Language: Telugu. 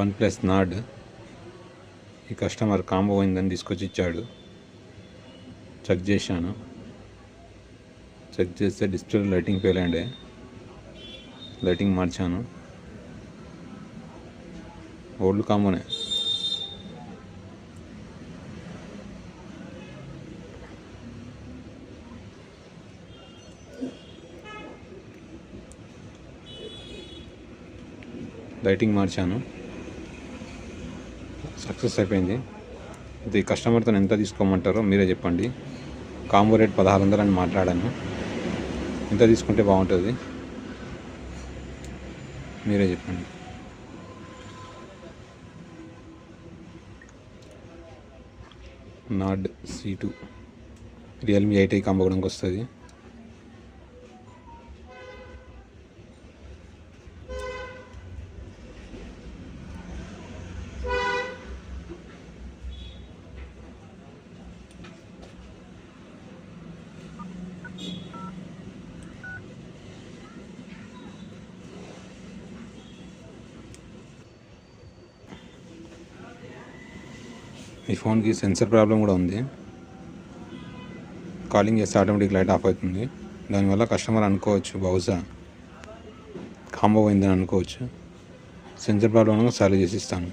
OnePlus Nord. ఈ కస్టమర్ కాంబో పోయిందని తీసుకొచ్చి ఇచ్చాడు. చెక్ చేశాను. చెక్ చేస్తే డిస్ప్లే లైటింగ్ ఫెయిల్ అయ్యిండే. లైటింగ్ మార్చాను. ఓల్డ్ కాంబోనే. లైటింగ్ మార్చాను. సక్సెస్ అయిపోయింది. ఇది కస్టమర్తో ఎంత తీసుకోమంటారో మీరే చెప్పండి. కాంబో రేట్ 1600 అని మాట్లాడాను. ఎంత తీసుకుంటే బాగుంటుంది మీరే చెప్పండి. Nord C2 Realme 8i combo కూడా వస్తుంది. ఈ ఫోన్కి సెన్సర్ ప్రాబ్లం కూడా ఉంది. కాలింగ్ చేస్తే ఆటోమేటిక్ లైట్ ఆఫ్ అవుతుంది. దానివల్ల కస్టమర్ అనుకోవచ్చు బహుశా కాంబో పోయిందని అనుకోవచ్చు. సెన్సర్ ప్రాబ్లం సాల్వ్ చేసి ఇస్తాను.